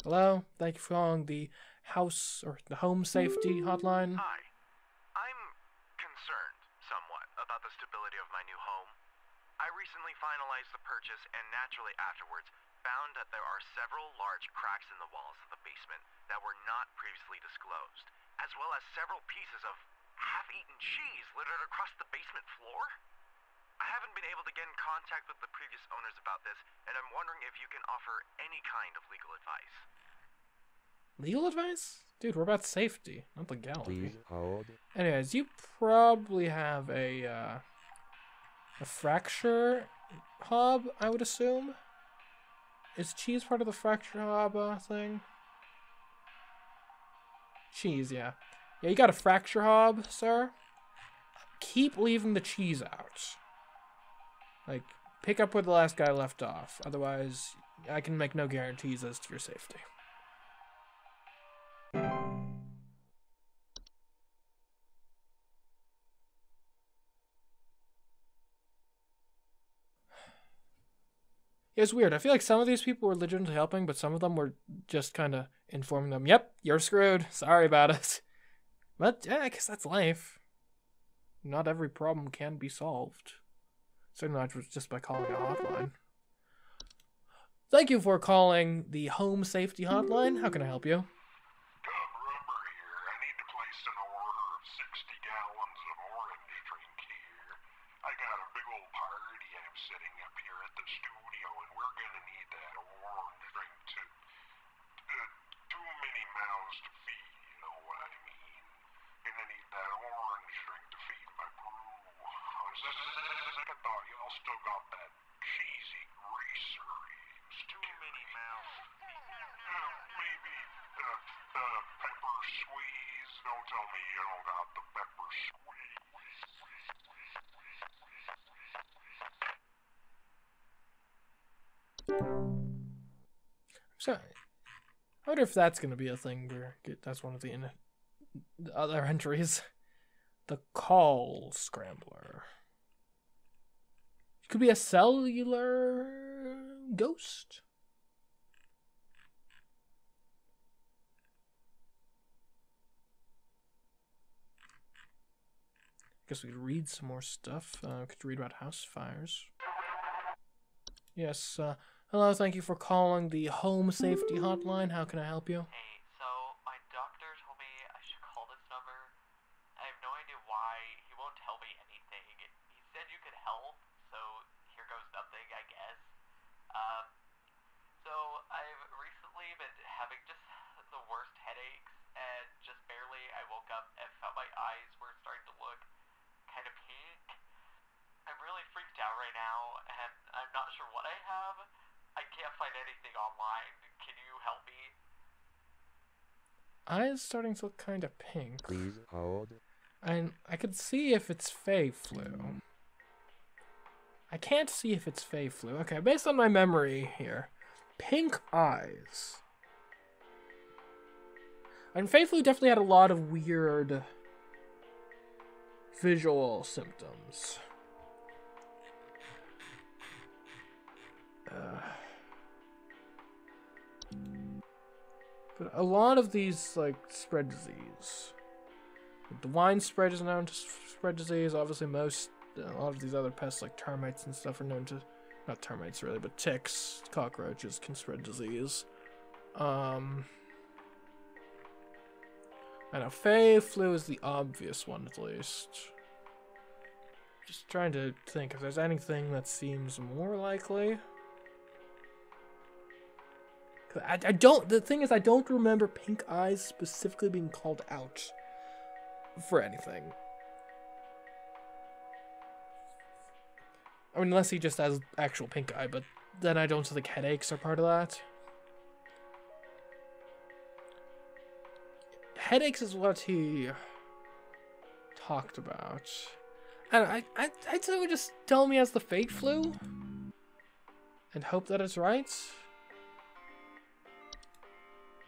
Hello? Thank you for calling the home safety hotline. Hi. I'm concerned somewhat about the stability of my new home. I recently finalized the purchase and naturally afterwards found that there are several large cracks in the walls of the basement that were not previously disclosed, as well as several pieces of half-eaten cheese littered across the basement floor. I haven't been able to get in contact with the previous owners about this, and I'm wondering if you can offer any kind of legal advice. Legal advice? Dude, we're about safety, not legality. Please hold. Anyways, you probably have a fracture hob, I would assume. Is cheese part of the fracture hob thing? Cheese, yeah. Yeah, you got a fracture hob, sir. Keep leaving the cheese out. Like, pick up where the last guy left off. Otherwise, I can make no guarantees as to your safety. It was weird. I feel like some of these people were legitimately helping, but some of them were just kind of informing them, yep, you're screwed. Sorry about it. But, yeah, I guess that's life. Not every problem can be solved. Certainly not just by calling a hotline. Thank you for calling the home safety hotline. How can I help you? Rubber here. I need to place an order of 60 gallons of orange drink here. I got a big old party I'm setting up here at the studio, and we're gonna need that orange drink to too many mouths to feed, you know what I mean? Gonna need that orange drink to feed my brew. Second thought, y'all still got that cheesy greasery. Too many mouths. Maybe pepper squeeze. Don't tell me you don't got the pepper squeeze. So, I wonder if that's going to be a thing where that's one of the other entries. The call scrambler. It could be a cellular ghost. Guess we could read some more stuff. We could read about house fires. Yes, hello, thank you for calling the home safety hotline. How can I help you? Hey, so my doctor told me I should call this number. I have no idea why. He won't tell me anything. He said you could help, so here goes nothing, I guess. So I've recently been having just the worst headaches, and just barely I woke up and found my eyes were starting to look kind of pink. I'm really freaked out right now, and I'm not sure what I have. I can't find anything online. Can you help me? Eyes starting to look kind of pink. Please hold. And I could see if it's Fey flu. I can't see if it's Fey flu. Okay, based on my memory here, pink eyes. And Fey flu definitely had a lot of weird visual symptoms. But a lot of these, like, spread disease. The wine spread is known to spread disease. Obviously, a lot of these other pests, like termites and stuff, are known to, not termites really, but ticks, cockroaches can spread disease. I know Fey flu is the obvious one, at least. Just trying to think if there's anything that seems more likely. I don't. The thing is, I don't remember pink eyes specifically being called out for anything. I mean, unless he just has actual pink eye, but then I don't think headaches are part of that. Headaches is what he talked about. And I'd say we just tell him he has the fate flu and hope that it's right.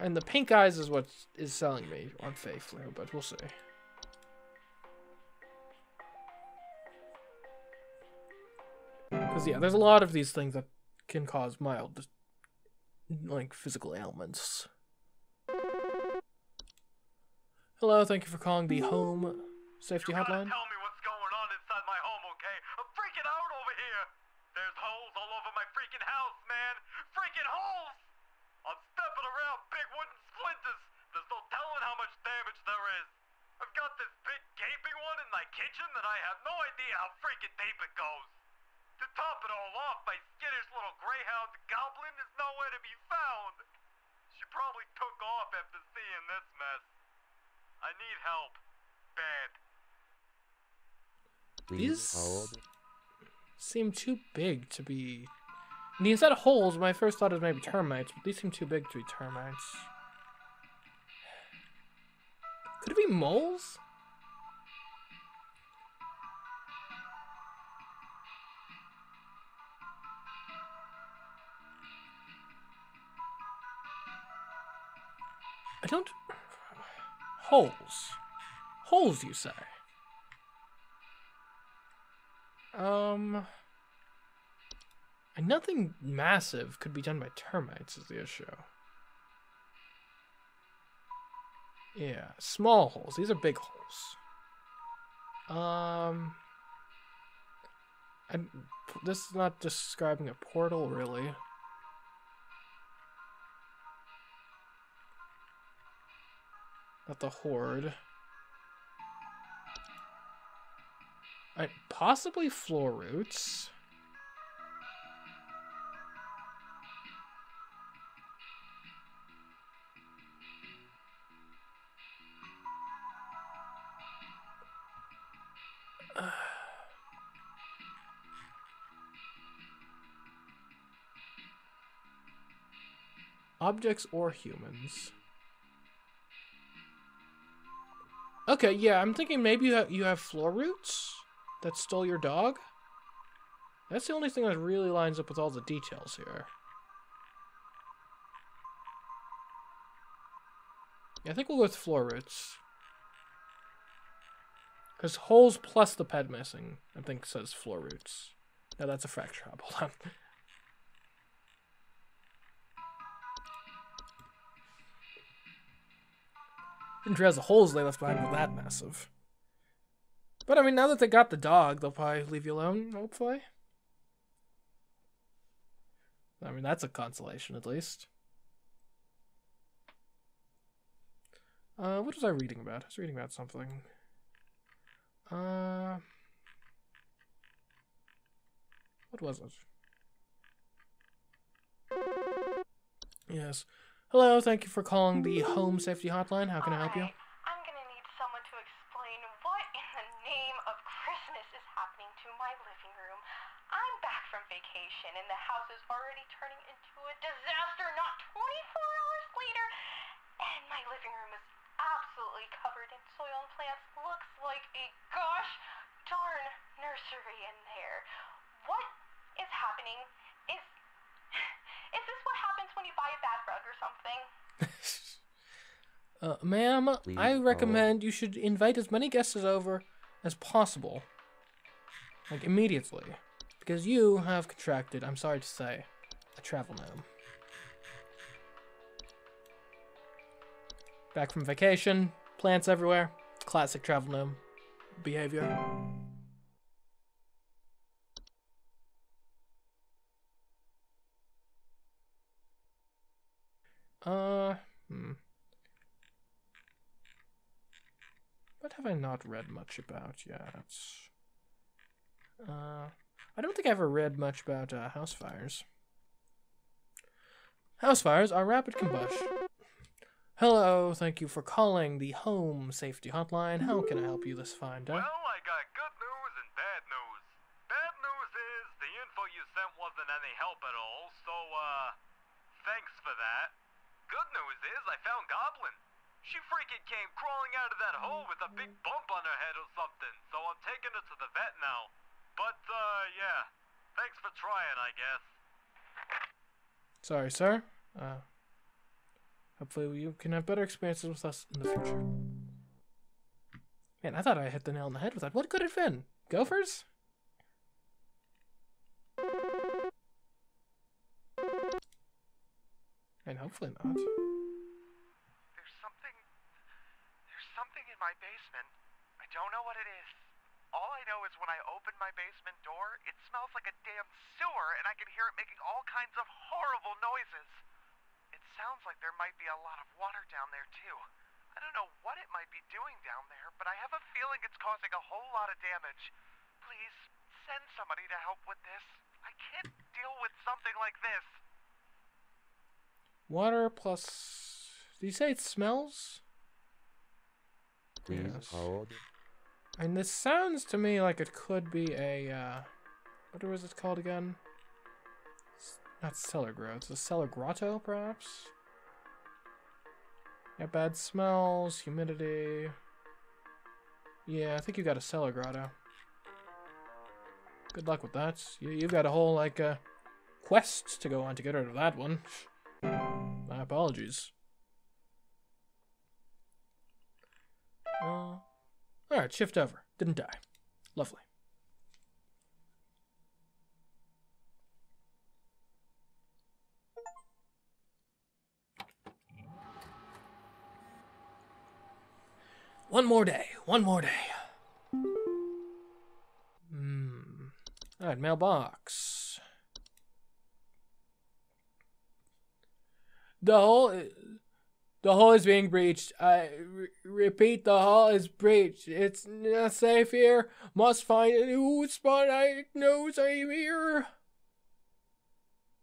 And the pink eyes is what is selling me on Fey flu, but we'll see. Because, yeah, there's a lot of these things that can cause mild like physical ailments. Hello, thank you for calling the home safety You gotta hotline. tell me what's going on inside my home, okay? I'm freaking out over here. There's holes all over my freaking house, man. Freaking holes! I'm stepping around big wooden splinters. There's no telling how much damage there is. I've got this big gaping one in my kitchen that I have no idea how freaking deep it goes. To top it all off, my skittish little greyhound goblin is nowhere to be found. She probably took off after seeing this mess. I need help. Bad. These seem too big to be... I mean, instead of holes, my first thought is maybe termites, but these seem too big to be termites. Could it be moles? I don't... Holes. Holes, you say? Nothing massive could be done by termites is the issue. Yeah, small holes. These are big holes. This is not describing a portal, really. Not the horde. Possibly floor roots. Objects or humans. Okay, yeah, I'm thinking maybe you have floor roots that stole your dog. That's the only thing that really lines up with all the details here. Yeah, I think we'll go with floor roots. Because holes plus the ped missing, I think says floor roots. No, that's a fracture hub. Hold on. Didn't realize the holes they left behind were that massive. But I mean, now that they got the dog, they'll probably leave you alone, hopefully. I mean, that's a consolation, at least. What was I reading about? I was reading about something. What was it? Yes. Hello, thank you for calling the home safety hotline. How can I help you? I'm gonna need someone to explain what in the name of Christmas is happening to my living room. I'm back from vacation and the house is already turning into a disaster not 24 hours later. And my living room is absolutely covered in soil and plants. Looks like a gosh darn nursery in there. What is happening? Is this what happens when you buy a bad rug or something? Ma'am, I recommend you should invite as many guests over as possible. Like, immediately. Because you have contracted, I'm sorry to say, a travel gnome. Back from vacation, plants everywhere. Classic travel gnome behavior. What have I not read much about yet? I don't think I ever read much about house fires. House fires are rapid combustion. Hello, thank you for calling the home safety hotline. How can I help you this fine day? Well, I got good news and bad news. Bad news is the info you sent wasn't any help at all, so, thanks for that. Good news is I found Goblin. She freaking came crawling out of that hole with a big bump on her head or something, so I'm taking her to the vet now. But, yeah. Thanks for trying, I guess. Sorry, sir. Hopefully you can have better experiences with us in the future. Man, I thought I hit the nail on the head with that. What could it have been? Gophers? And hopefully not. There's something in my basement. I don't know what it is. All I know is when I open my basement door, it smells like a damn sewer, and I can hear it making all kinds of horrible noises. It sounds like there might be a lot of water down there, too. I don't know what it might be doing down there, but I have a feeling it's causing a whole lot of damage. Please, send somebody to help with this. I can't deal with something like this. Water plus... Did you say it smells? Please Yes. hold. And this sounds to me like it could be a, what was it called again? Not cellar grow, it's a cellar grotto, perhaps? Yeah, bad smells, humidity. Yeah, I think you got a cellar grotto. Good luck with that. You've got a whole, like, quest to go on to get rid of that one. My apologies. Alright, shift over. Didn't die. Lovely. One more day. One more day. Alright, mailbox. The hole is being breached. I repeat, the hole is breached. It's not safe here. Must find a new spot. I knows I'm here.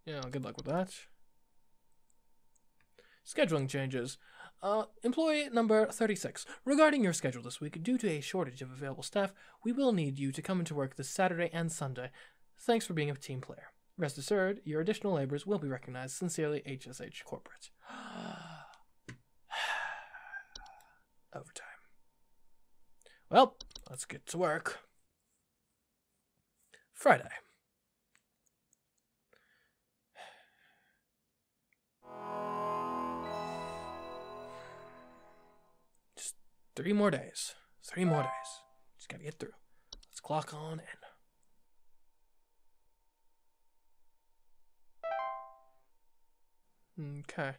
Yeah, good luck with that. Scheduling changes. Employee number 36. Regarding your schedule this week, due to a shortage of available staff, we will need you to come into work this Saturday and Sunday. Thanks for being a team player. Rest assured, your additional labors will be recognized. Sincerely, HSH Corporate. Overtime. Well, let's get to work. Friday. Just 3 more days. 3 more days. Just gotta get through. Let's clock on in. Okay.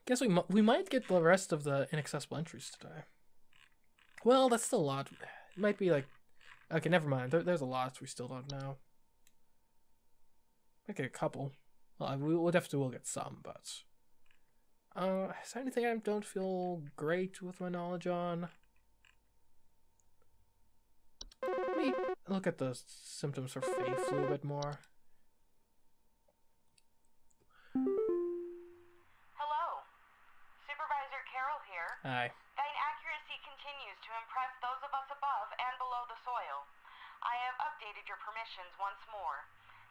Guess we might get the rest of the inaccessible entries today. Well, that's still a lot. It might be like... Okay, never mind. There's a lot we still don't know. Might get a couple. Well, we'll definitely will get some, but... is there anything I don't feel great with my knowledge on? Let me look at the symptoms for Fey Flu a bit more. Aye. Thine accuracy continues to impress those of us above and below the soil. I have updated your permissions once more.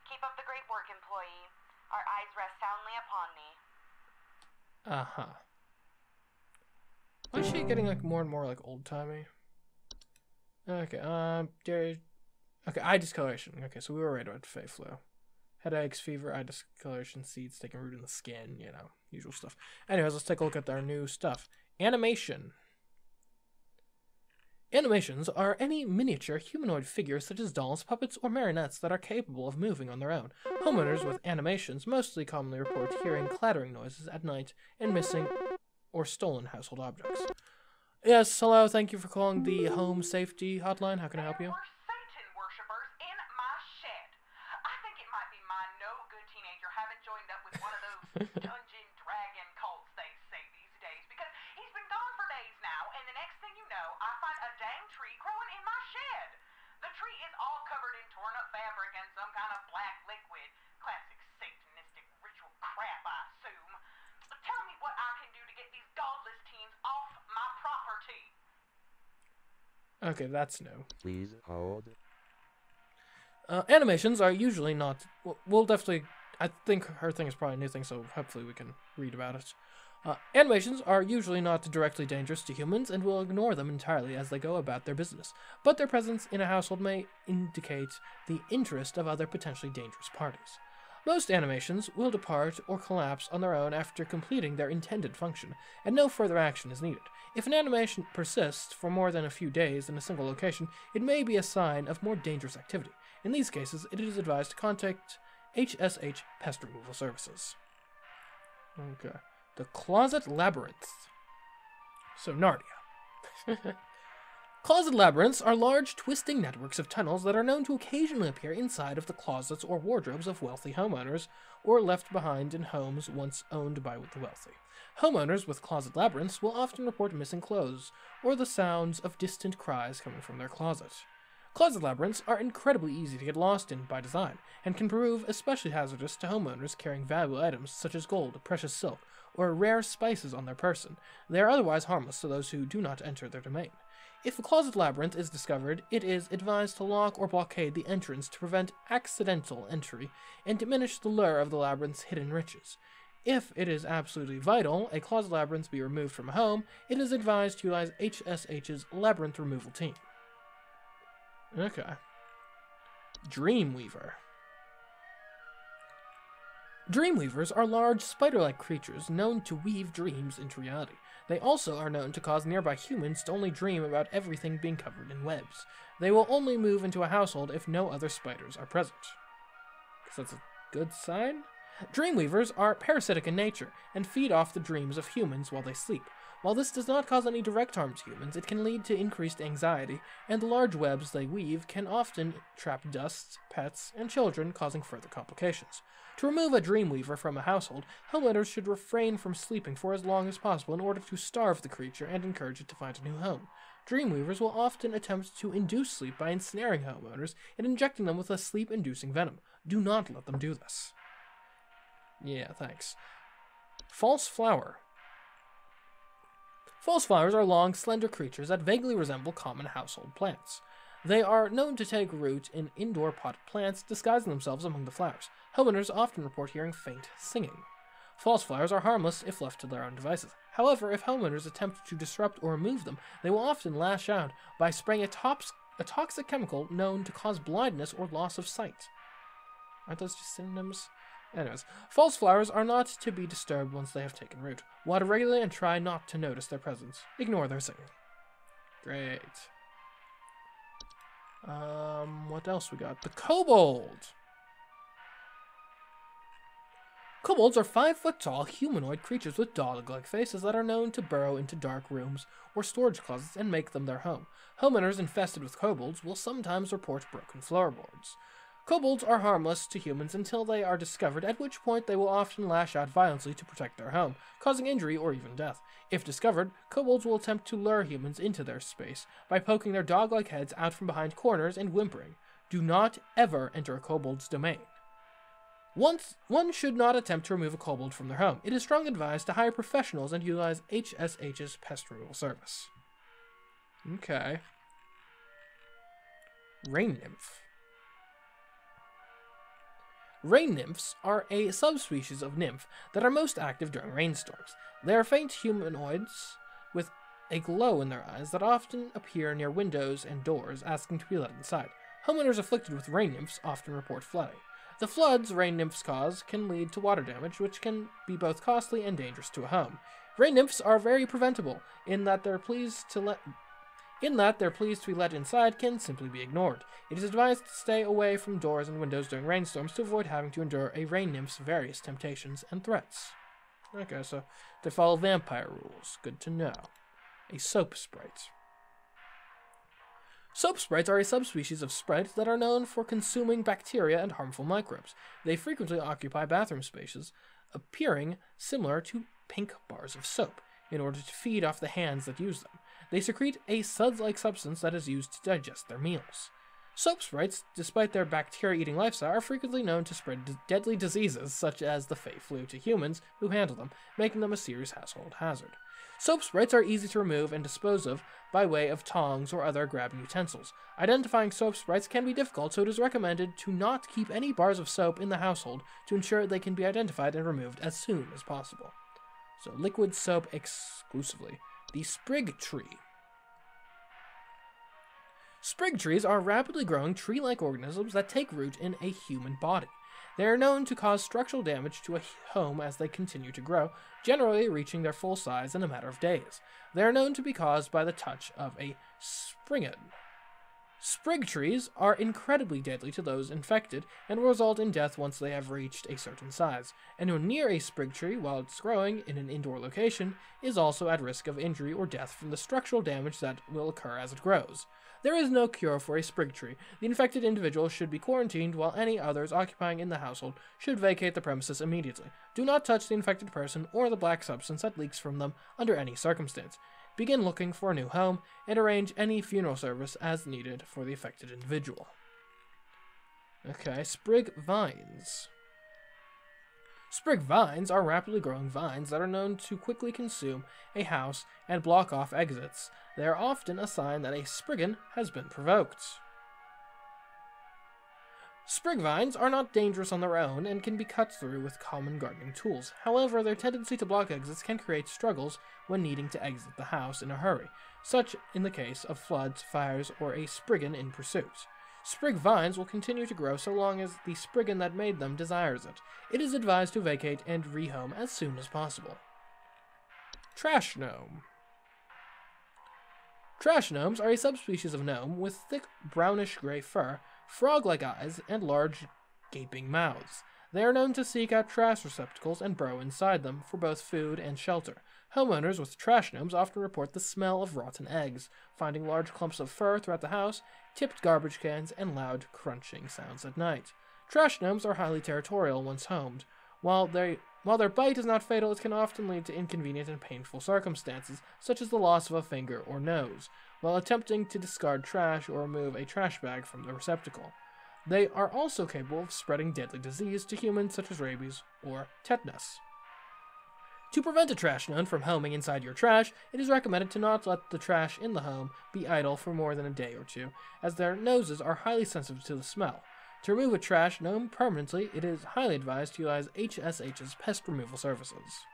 Keep up the great work, employee. Our eyes rest soundly upon thee. Uh-huh. Why is she getting like more and more like old-timey? Okay, okay, eye discoloration. Okay, so we were right about Fey Flu. Headaches, fever, eye discoloration, seeds taking root in the skin, you know, usual stuff. Anyways, let's take a look at our new stuff. Animation. Animations are any miniature humanoid figures such as dolls, puppets, or marionettes that are capable of moving on their own. Homeowners with animations mostly commonly report hearing clattering noises at night and missing or stolen household objects. Yes, hello, thank you for calling the Home Safety Hotline. How can I help you? There were Satan worshippers in my shed. I think it might be my no-good teenager having joined up with one of those dungeon dragon cults they say these days, because he's been gone for days now, and the next thing you know, I find a dang tree growing in my shed. The tree is all covered in torn-up fabric and some kind of black liquid. Classic satanistic ritual crap, I assume. Tell me what I can do to get these godless teens off my property. Okay, that's new. Please hold. Animations are usually not... We'll definitely... I think her thing is probably a new thing, so hopefully we can read about it. Animations are usually not directly dangerous to humans and will ignore them entirely as they go about their business, but their presence in a household may indicate the interest of other potentially dangerous parties. Most animations will depart or collapse on their own after completing their intended function, and no further action is needed. If an animation persists for more than a few days in a single location, it may be a sign of more dangerous activity. In these cases, it is advised to contact HSH Pest Removal Services. Okay. The Closet Labyrinth. So, Narnia. Closet labyrinths are large, twisting networks of tunnels that are known to occasionally appear inside of the closets or wardrobes of wealthy homeowners, or left behind in homes once owned by the wealthy. Homeowners with closet labyrinths will often report missing clothes, or the sounds of distant cries coming from their closet. Closet labyrinths are incredibly easy to get lost in by design, and can prove especially hazardous to homeowners carrying valuable items such as gold, precious silk, or rare spices on their person. They are otherwise harmless to those who do not enter their domain. If a closet labyrinth is discovered, it is advised to lock or blockade the entrance to prevent accidental entry and diminish the lure of the labyrinth's hidden riches. If it is absolutely vital a closet labyrinth be removed from a home, it is advised to utilize HSH's labyrinth removal team. Okay. Dreamweaver. Dreamweavers are large, spider-like creatures known to weave dreams into reality. They also are known to cause nearby humans to only dream about everything being covered in webs. They will only move into a household if no other spiders are present. Guess that's a good sign? Dreamweavers are parasitic in nature and feed off the dreams of humans while they sleep. While this does not cause any direct harm to humans, it can lead to increased anxiety, and the large webs they weave can often trap dust, pets, and children, causing further complications. To remove a dreamweaver from a household, homeowners should refrain from sleeping for as long as possible in order to starve the creature and encourage it to find a new home. Dreamweavers will often attempt to induce sleep by ensnaring homeowners and injecting them with a sleep-inducing venom. Do not let them do this. Yeah, thanks. False flower. False flowers are long, slender creatures that vaguely resemble common household plants. They are known to take root in indoor potted plants, disguising themselves among the flowers. Homeowners often report hearing faint singing. False flowers are harmless if left to their own devices. However, if homeowners attempt to disrupt or remove them, they will often lash out by spraying a toxic chemical known to cause blindness or loss of sight. Aren't those just synonyms? Anyways, false flowers are not to be disturbed once they have taken root. Water regularly and try not to notice their presence. Ignore their singing. Great. What else we got? The kobold! Kobolds are 5-foot-tall humanoid creatures with dog-like faces that are known to burrow into dark rooms or storage closets and make them their home. Homeowners infested with kobolds will sometimes report broken floorboards. Kobolds are harmless to humans until they are discovered, at which point they will often lash out violently to protect their home, causing injury or even death. If discovered, kobolds will attempt to lure humans into their space by poking their dog-like heads out from behind corners and whimpering. Do not ever enter a kobold's domain. One should not attempt to remove a kobold from their home. It is strongly advised to hire professionals and utilize HSH's pest removal service. Okay. Rain nymph. Rain nymphs are a subspecies of nymph that are most active during rainstorms. They are faint humanoids with a glow in their eyes that often appear near windows and doors, asking to be let inside. Homeowners afflicted with rain nymphs often report flooding. The floods rain nymphs cause can lead to water damage, which can be both costly and dangerous to a home. Rain nymphs are very preventable in that they're pleased to be let inside can simply be ignored. It is advised to stay away from doors and windows during rainstorms to avoid having to endure a rain nymph's various temptations and threats. Okay, so they follow vampire rules. Good to know. A soap sprite. Soap sprites are a subspecies of sprite that are known for consuming bacteria and harmful microbes. They frequently occupy bathroom spaces, appearing similar to pink bars of soap, in order to feed off the hands that use them. They secrete a suds-like substance that is used to digest their meals. Soap sprites, despite their bacteria-eating lifestyle, are frequently known to spread deadly diseases such as the Fey flu to humans who handle them, making them a serious household hazard. Soap sprites are easy to remove and dispose of by way of tongs or other grabbing utensils. Identifying soap sprites can be difficult, so it is recommended to not keep any bars of soap in the household to ensure they can be identified and removed as soon as possible. So, liquid soap exclusively. The sprig tree. Sprig trees are rapidly growing tree-like organisms that take root in a human body. They are known to cause structural damage to a home as they continue to grow, generally reaching their full size in a matter of days. They are known to be caused by the touch of a springid. Sprig trees are incredibly deadly to those infected and will result in death once they have reached a certain size. Anyone near a sprig tree while it's growing in an indoor location is also at risk of injury or death from the structural damage that will occur as it grows. There is no cure for a sprig tree. The infected individual should be quarantined while any others occupying in the household should vacate the premises immediately. Do not touch the infected person or the black substance that leaks from them under any circumstance. Begin looking for a new home, and arrange any funeral service as needed for the affected individual. Okay, sprig vines. Sprig vines are rapidly growing vines that are known to quickly consume a house and block off exits. They are often a sign that a spriggan has been provoked. Sprig vines are not dangerous on their own and can be cut through with common gardening tools. However, their tendency to block exits can create struggles when needing to exit the house in a hurry, such in the case of floods, fires, or a spriggan in pursuit. Sprig vines will continue to grow so long as the spriggan that made them desires it. It is advised to vacate and rehome as soon as possible. Trash gnome. Trash gnomes are a subspecies of gnome with thick brownish-gray fur, frog-like eyes, and large, gaping mouths. They are known to seek out trash receptacles and burrow inside them for both food and shelter. Homeowners with trash gnomes often report the smell of rotten eggs, finding large clumps of fur throughout the house, tipped garbage cans, and loud crunching sounds at night. Trash gnomes are highly territorial once homed. While their bite is not fatal, it can often lead to inconvenient and painful circumstances, such as the loss of a finger or nose, while attempting to discard trash or remove a trash bag from the receptacle. They are also capable of spreading deadly disease to humans such as rabies or tetanus. To prevent a trash gnome from homing inside your trash, it is recommended to not let the trash in the home be idle for more than a day or two, as their noses are highly sensitive to the smell. To remove a trash gnome permanently, it is highly advised to utilize HSH's pest removal services.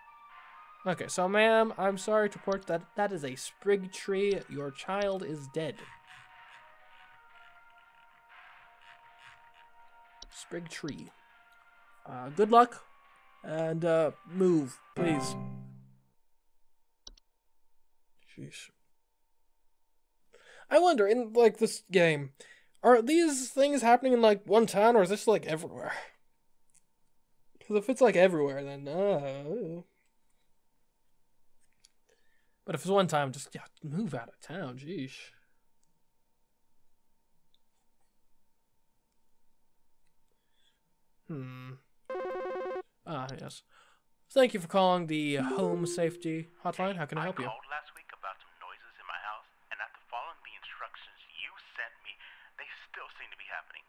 Okay, so ma'am, I'm sorry to report that that is a sprig tree. Your child is dead. Sprig tree. Good luck, and move, please. Sheesh. I wonder, in, like, this game, are these things happening in, like, one town, or is this, like, everywhere? Because if it's, like, everywhere, then, But if it's one time, just, move out of town, jeesh. Yes. Thank you for calling the Home Safety Hotline. How can I help you? I called last week about some noises in my house, and after following the instructions you sent me, they still seem to be happening.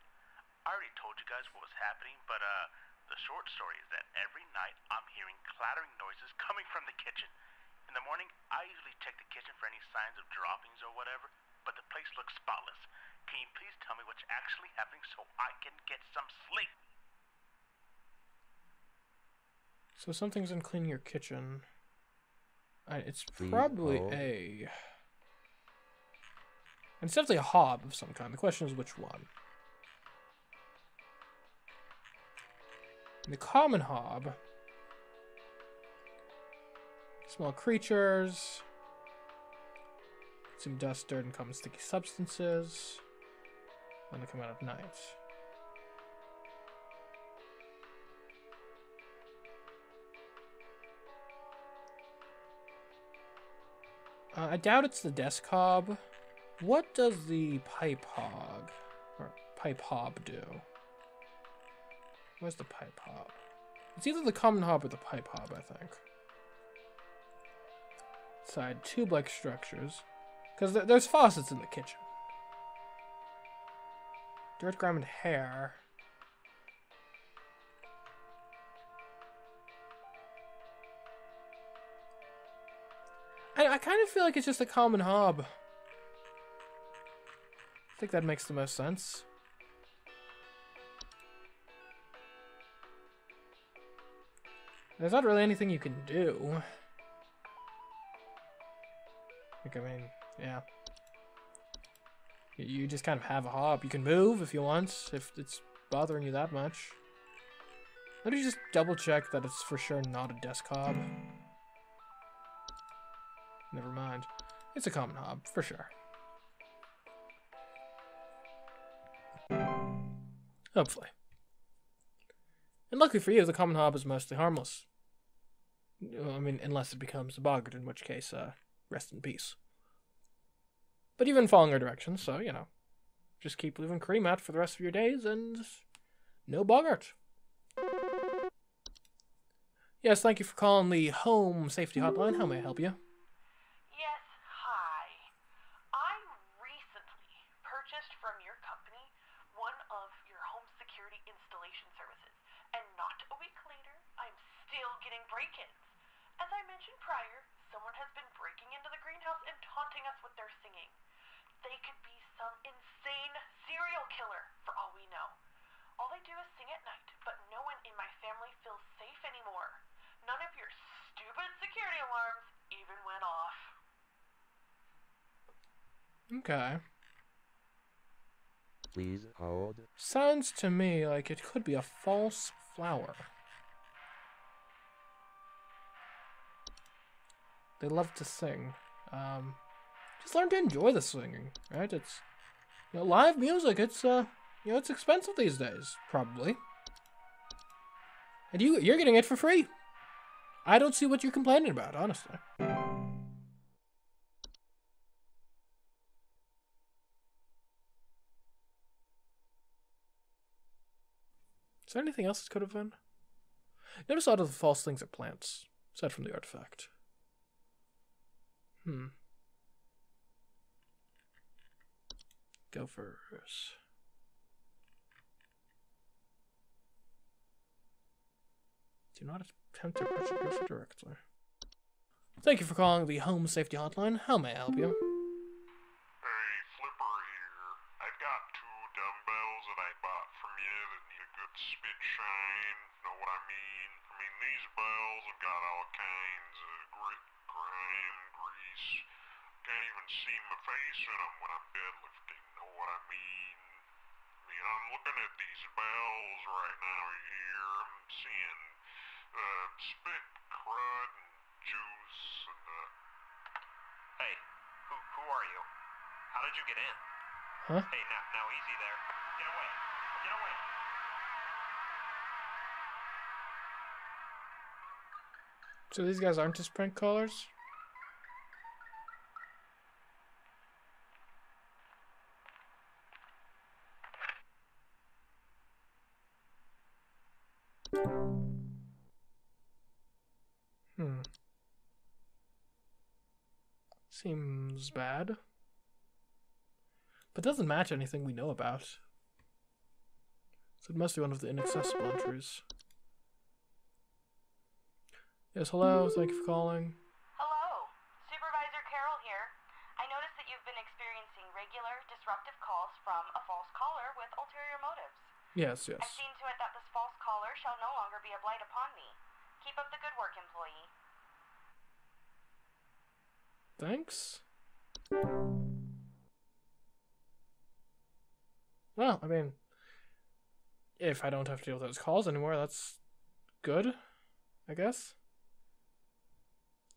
I already told you guys what was happening, but the short story is that every night I'm hearing clattering noises coming from the kitchen. In the morning, I usually check the kitchen for any signs of droppings or whatever, but the place looks spotless. Can you please tell me what's actually happening so I can get some sleep? So something's in cleaning your kitchen. It's probably it's definitely a hob of some kind. The question is which one. The common hob. Small creatures. Some dust, dirt, and common sticky substances. When they come out at night. I doubt it's the desk hob. What does the pipe hob do? Where's the pipe hob? It's either the common hob or the pipe hob, I think. Side tube-like structures. Because there's faucets in the kitchen. Dirt, grime, and hair. I kind of feel like it's just a common hob. I think that makes the most sense. There's not really anything you can do. I mean, yeah. You just kind of have a hob. You can move if you want, if it's bothering you that much. Let me just double check that it's for sure not a desk hob. Never mind. It's a common hob, for sure. Hopefully. And luckily for you, the common hob is mostly harmless. I mean, unless it becomes a boggart, in which case, rest in peace. But you've been following our directions, so, you know, just keep leaving cream out for the rest of your days, and no boggart. Yes, thank you for calling the Home Safety Hotline. How may I help you? Yes, hi. I recently purchased from your company one of your home security installation services, and not a week later, I'm still getting break-ins. As I mentioned prior, someone has been breaking into the greenhouse and taunting us with their singing. They could be some insane serial killer, for all we know. All they do is sing at night, but no one in my family feels safe anymore. None of your stupid security alarms even went off. Okay. Please hold. Sounds to me like it could be a false flower. They love to sing. Just learn to enjoy the singing, right? It's, you know, live music. It's you know, it's expensive these days, probably. And you're getting it for free. I don't see what you're complaining about, honestly. Is there anything else it could have been? Notice a lot of the false things are plants, aside from the artifact. Gophers. Do not attempt to approach the gopher directly. Thank you for calling the Home Safety Hotline. How may I help you? Hey, Flipper here. I've got 2 dumbbells that I bought from you that need a good spit shine. Know what I mean? These bells have got all kinds of grit, grime, grease. Can't even see my face in them when I'm deadlifting. Know what I mean? I'm looking at these bells right now here. I'm seeing spit, crud, and juice, and Hey, who are you? How did you get in? Huh? Hey, now easy there. Get away. Get away. So these guys aren't just prank callers? Seems bad. But doesn't match anything we know about. So it must be one of the inaccessible entries. Yes, hello, thank you for calling. Hello, Supervisor Carroll here. I noticed that you've been experiencing regular, disruptive calls from a false caller with ulterior motives. Yes. I've seen to it that this false caller shall no longer be a blight upon me. Keep up the good work, employee. Thanks. Well, I mean, if I don't have to deal with those calls anymore, that's good, I guess.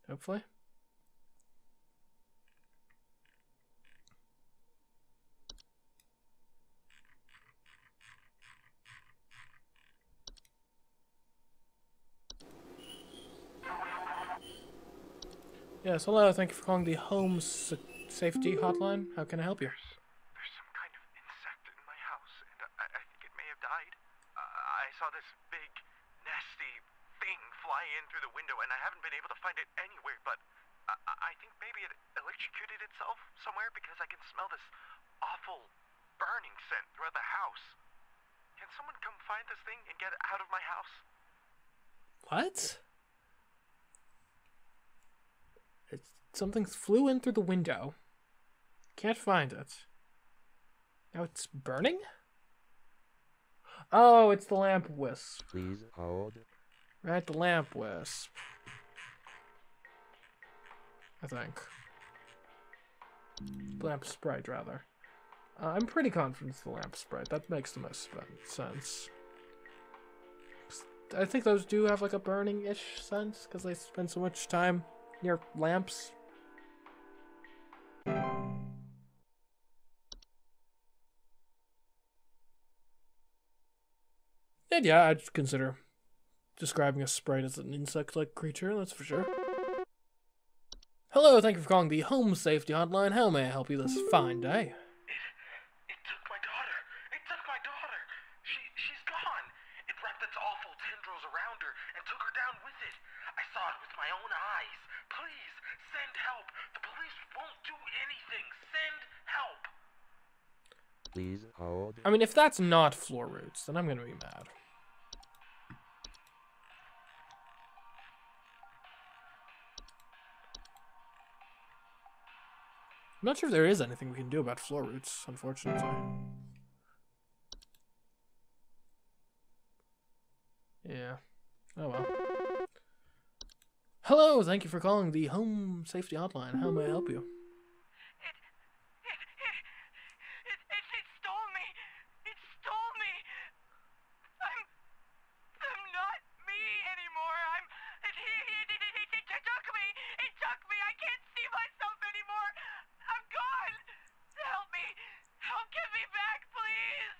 Hopefully. Yes, hello, thank you for calling the Home Safety Hotline. How can I help you? There's some kind of insect in my house, and I think it may have died. I saw this big, nasty thing fly in through the window, and I haven't been able to find it anywhere, but I think maybe it electrocuted itself somewhere because I can smell this awful burning scent throughout the house. Can someone come find this thing and get it out of my house? What? Something flew in through the window. Can't find it. Now it's burning? Oh, it's the lamp wisp. Please hold. Right, the lamp wisp. I think. Lamp sprite, rather. I'm pretty confident it's the lamp sprite. That makes the most sense. I think those do have like a burning-ish sense because they spend so much time near lamps. And yeah, I'd consider describing a sprite as an insect-like creature, that's for sure. Hello, thank you for calling the Home Safety Hotline. How may I help you this fine day? It took my daughter. It took my daughter. She's gone. It wrapped its awful tendrils around her and took her down with it. I saw it with my own eyes. Please, send help. The police won't do anything. Send help. Please hold. I mean, if that's not floor roots, then I'm gonna be mad. I'm not sure if there is anything we can do about floor roots, unfortunately. Yeah. Oh well. Hello, thank you for calling the Home Safety Hotline. How may I help you? It stole me. It stole me. I'm not me anymore. It took me. It took me. I can't see myself anymore. I'm gone. Help me. Help get me back, please.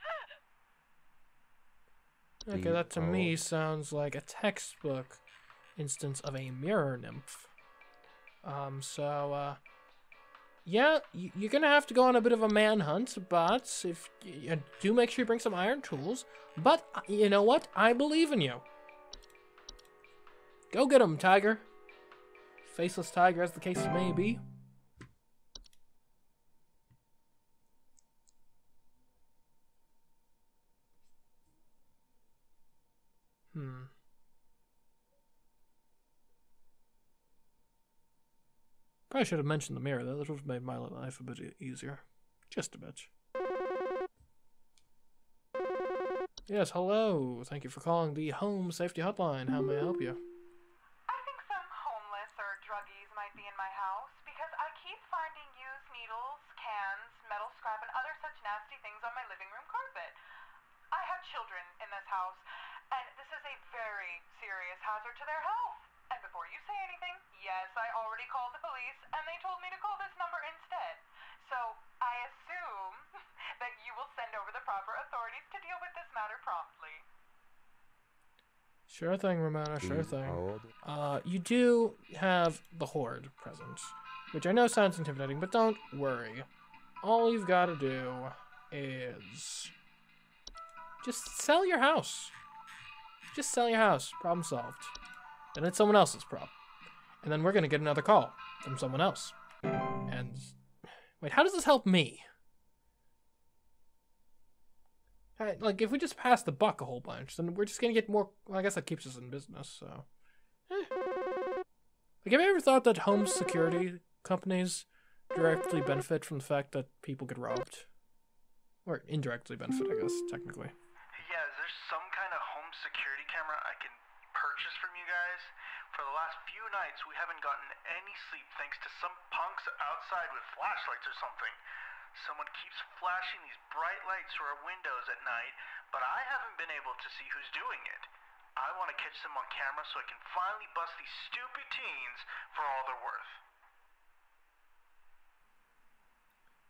Okay, that to me sounds like a textbook instance of a mirror nymph. Yeah, you're gonna have to go on a bit of a manhunt, but if you do, make sure you bring some iron tools. But you know what? I believe in you. Go get him, tiger. Faceless tiger, as the case may be. Probably should have mentioned the mirror, though. That would have made my life a bit easier. Just a bit. Yes, hello. Thank you for calling the Home Safety Hotline. How may I help you? I think some homeless or druggies might be in my house because I keep finding used needles, cans, metal scrap, and other such nasty things on my living room carpet. I have children in this house, and this is a very serious hazard to their health. And before you say anything, yes, I already called the police, and they told me to call this number instead. So I assume that you will send over the proper authorities to deal with this matter promptly. Sure thing, Ramona, sure Please thing. hold. You do have the Horde present, which I know sounds intimidating, but don't worry. All you've got to do is just sell your house. Just sell your house. Problem solved. Then it's someone else's problem. And then we're going to get another call from someone else. And wait, how does this help me? Like, if we just pass the buck a whole bunch, then we're just going to get more... Well, I guess that keeps us in business, so... Like, have you ever thought that home security companies directly benefit from the fact that people get robbed? Or indirectly benefit, I guess, technically. Yeah, is there some kind of home security camera I can purchase from you guys? For the last few nights, we haven't gotten any sleep thanks to some punks outside with flashlights or something. Someone keeps flashing these bright lights through our windows at night, but I haven't been able to see who's doing it. I want to catch them on camera so I can finally bust these stupid teens for all they're worth.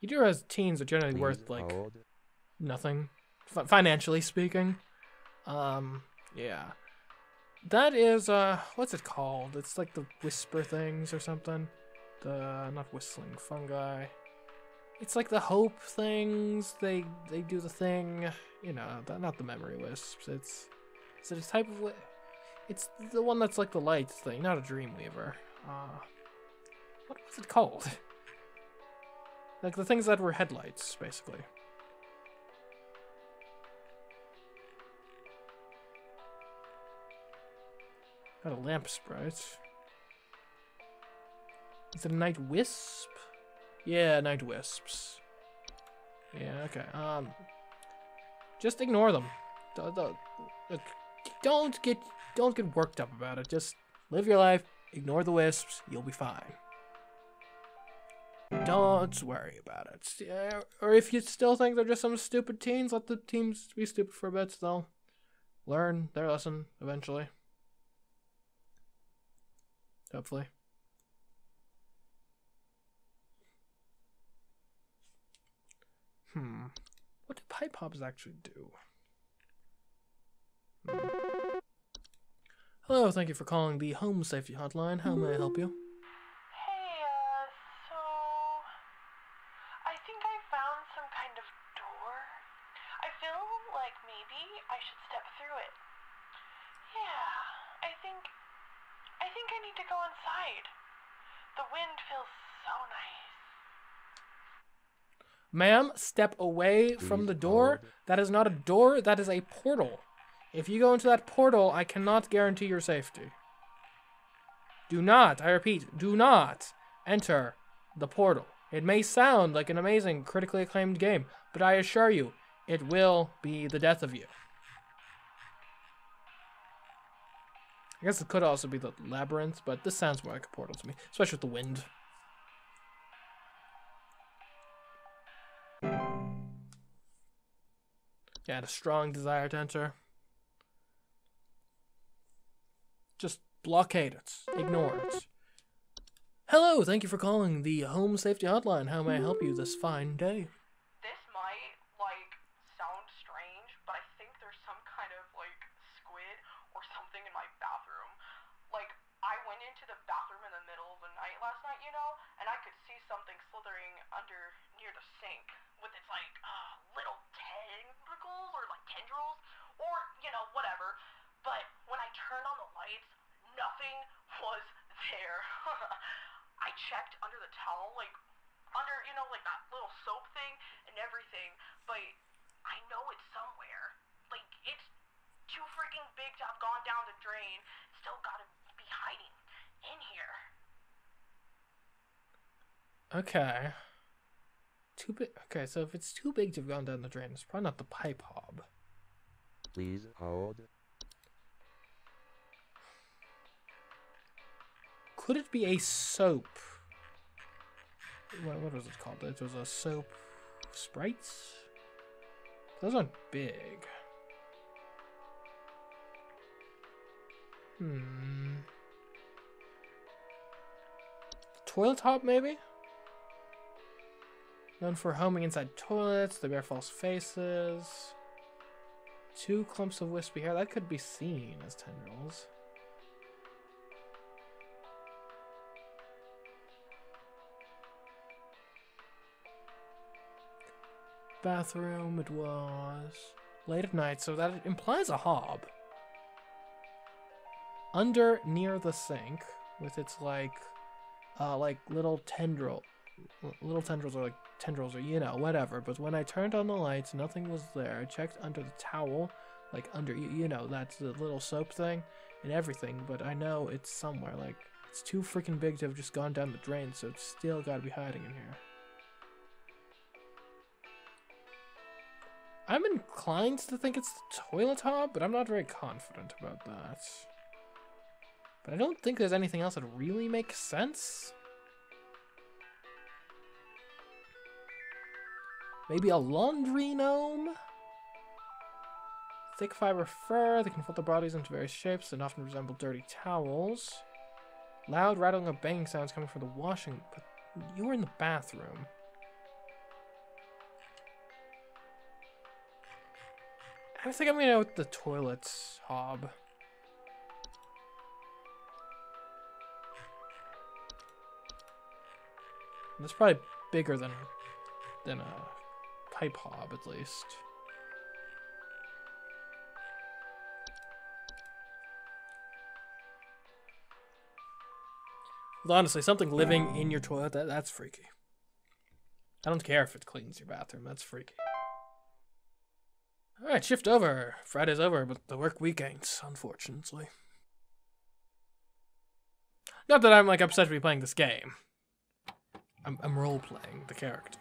You do realize teens are generally Please worth, like, hold. nothing, financially speaking. Yeah. That is, what's it called? It's like the whisper things or something. Not whistling fungi. It's like the hope things. They do the thing, you know, not the memory wisps. Is it a type of it's the one that's like the light thing, not a dreamweaver. What was it called? Like the things that were headlights, basically. Got a lamp sprite. Is it a night wisp? Yeah, night wisps. Yeah, okay. Just ignore them. Don't get worked up about it. Just live your life. Ignore the wisps. You'll be fine. Don't worry about it. Yeah, or if you still think they're just some stupid teens, let the teens be stupid for a bit. They'll learn their lesson eventually. Hopefully. What do pipe hops actually do? Hello, thank you for calling the Home Safety Hotline. How may I help you? Hey, so I think I found some kind of door. I feel like maybe I should step through it. Yeah, I think I need to go inside. The wind feels so nice. Ma'am, step away from the door. That is not a door, that is a portal. If you go into that portal, I cannot guarantee your safety. Do not, I repeat, do not enter the portal. It may sound like an amazing, critically acclaimed game, but I assure you, it will be the death of you. I guess it could also be the labyrinth, but this sounds more like a portal to me, especially with the wind. Yeah, I had a strong desire to enter. Just blockade it. Ignore it. Hello, thank you for calling the Home Safety Hotline. How may I help you this fine day? This might, sound strange, but I think there's some kind of, squid or something in my bathroom. I went into the bathroom in the middle of the night last night, and I could see something slithering under near the sink with its, little tentacles or, tendrils or, whatever. But when I turned on the lights, nothing was there. I checked under the towel, under, that little soap thing and everything, but I know it's somewhere. It's too freaking big to have gone down the drain. Still gotta be hiding in here. Okay. Too big. Okay, so if it's too big to have gone down the drain, it's probably not the pipe hob. Please hold. Could it be a soap? What was it called? It was a soap sprites? Those aren't big. Toilet top, maybe? Known for homing inside toilets, they bear false faces. 2 clumps of wispy hair. That could be seen as tendrils. Bathroom, it was late at night, so that implies a hob. Under near the sink, with its little tendrils or tendrils or whatever. But when I turned on the lights, nothing was there. I checked under the towel, under that's the little soap thing and everything. But I know it's somewhere. It's too freaking big to have just gone down the drain, so it's still got to be hiding in here. I'm inclined to think it's the toilet hob, but I'm not very confident about that. But I don't think there's anything else that really makes sense. Maybe a laundry gnome? Thick fiber fur, they can fold their bodies into various shapes and often resemble dirty towels. Loud rattling or banging sounds coming from the washing, but you were in the bathroom. I think I'm gonna go with the toilet hob. That's probably bigger than a pipe hob, at least. But honestly, something living in your toilet, that's freaky. I don't care if it cleans your bathroom, that's freaky. Alright, shift over. Friday's over, but the work week ain't, unfortunately. Not that I'm upset to be playing this game. I'm role-playing the character.